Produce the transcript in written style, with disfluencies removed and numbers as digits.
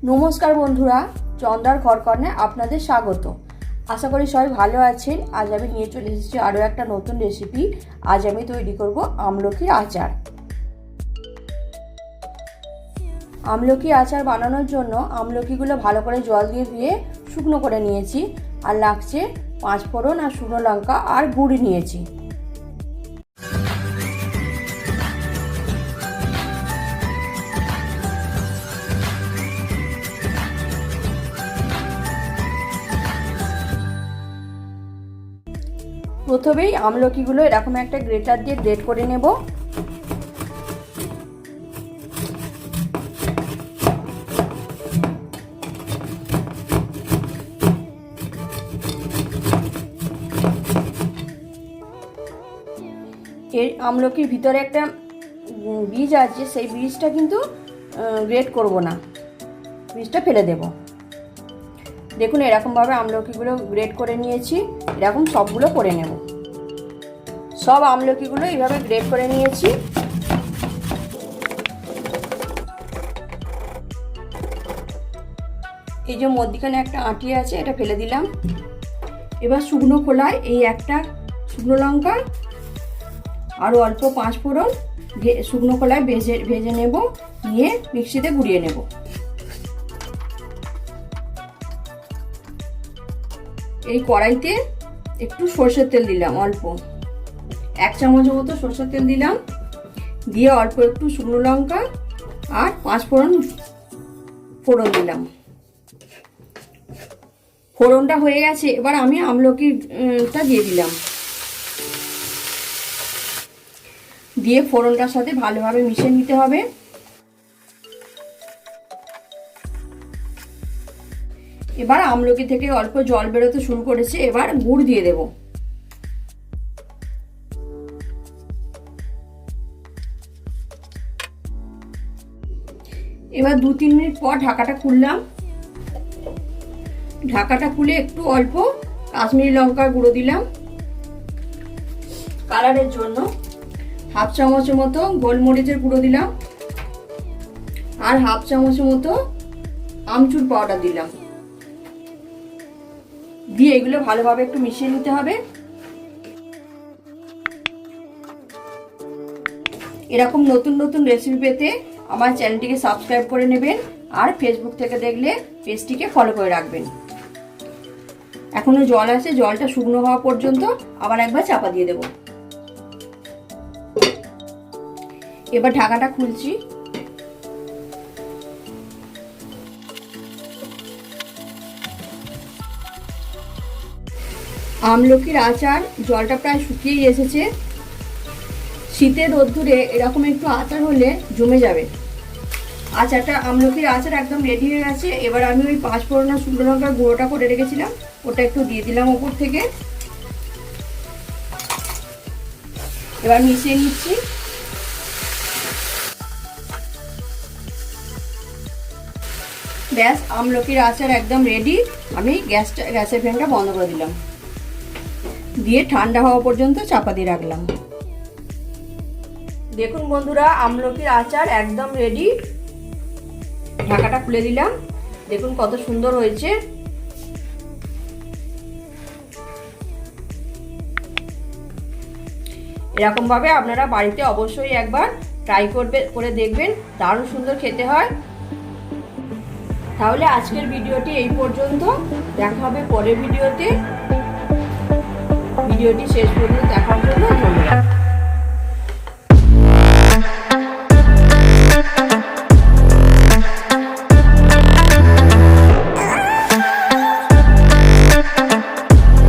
নমস্কার বন্ধুরা, চন্দ্রার ঘরকন্নে আপনাদের স্বাগত। আশা করি সবাই ভালো আছেন। আজ আমি নিয়ে চলে এসেছি আরও একটা নতুন রেসিপি। আজ আমি তৈরি করব আমলকির আচার। আমলকির আচার বানানোর জন্য আমলকিগুলো ভালো করে জল দিয়ে ধুয়ে শুকনো করে নিয়েছি। আর লাগছে 5 ফোড়ন আর শুকনো লঙ্কা আর গুড় নিয়েছি। প্রথমেই আমলকিগুলো এরকম একটা গ্রেটার দিয়ে গ্রেট করে নেব। এর আমলকির ভিতরে একটা বীজ আছে, সেই বীজটা কিন্তু গ্রেট করব না, বীজটা ফেলে দেব। দেখুন এরকমভাবে আমলকিগুলো গ্রেট করে নিয়েছি। এরকম সবগুলো করে নেব। সব আমলকিগুলো এইভাবে গ্রেট করে নিয়েছি। এই যে মধ্যখানে একটা আঁটি আছে, এটা ফেলে দিলাম। এবার শুকনো খোলায় এই একটা শুকনো লঙ্কা আর অল্প 5 ফোড়ন শুকনো খোলায় ভেজে নেব, নিয়ে মিক্সিতে গুঁড়িয়ে নেব। এই কড়াইতে একটু সরষের তেল দিলাম, অল্প 1 চামচের মতো সরষের তেল দিলাম, দিয়ে অল্প একটু শুকনো লঙ্কা আর 5 ফোড়ন দিলাম। ফোড়নটা হয়ে গেছে, এবার আমি আমলকিটা দিয়ে দিলাম। দিয়ে ফোড়নটার সাথে ভালোভাবে মিশিয়ে নিতে হবে। এবার আমলকি থেকে অল্প জল বেরোতে শুরু করেছে। এবার গুড় দিয়ে দেব। এবার 2-3 মিনিট পর ঢাকাটা খুললাম। ঢাকাটা খুলে একটু অল্প কাশ্মীরি লঙ্কার গুঁড়ো দিলাম কালারের জন্য। 1/2 চামচের মতো গোলমরিচের গুঁড়ো দিলাম আর 1/2 চামচের মতো আমচুর পাউডার দিলাম। দিয়ে এগুলো ভালোভাবে একটু মিশিয়ে নিতে হবে। এরকম নতুন নতুন রেসিপি পেতে আমার চ্যানেলটিকে সাবস্ক্রাইব করে নেবেন আর ফেসবুক থেকে দেখলে পেজটিকে ফলো করে রাখবেন। এখনো জল আছে, জলটা শুকনো হওয়া পর্যন্ত আবার একবার চাপা দিয়ে দেব। এবার ঢাকাটা খুলছি। আমলকির আচার জলটা প্রায় শুকিয়ে এসেছে। শীতের রোদ্দুরে এরকম একটু আচার হলে জমে যাবে। আচারটা আমলকির আচার একদম রেডি হয়ে গেছে। এবার আমি ওই 5 ফোড়ন আর শুকনো লঙ্কার গুঁড়োটা করে রেখেছিলাম, ওটা একটু দিয়ে দিলাম ওপর থেকে। এবার মিশিয়ে নিচ্ছি। ব্যাস, আমলকির আচার একদম রেডি। আমি গ্যাসের ফ্লেমটা বন্ধ করে দিলাম, দিয়ে ঠান্ডা হওয়া পর্যন্ত চাপা দিয়ে রাখলাম। দেখুন বন্ধুরা, আমলকির আচার একদম রেডি। ঢাকাটা খুলে দিলাম। দেখুন কত সুন্দর হয়েছে। এরকম ভাবে আপনারা বাড়িতে অবশ্যই একবার ট্রাই করে দেখবেন, দারুণ সুন্দর খেতে হয়। তাহলে আজকের ভিডিওটি এই পর্যন্ত। দেখা হবে পরের ভিডিওতে। ভিডিওটি শেষ পর্যন্ত দেখার জন্য ধন্যবাদ।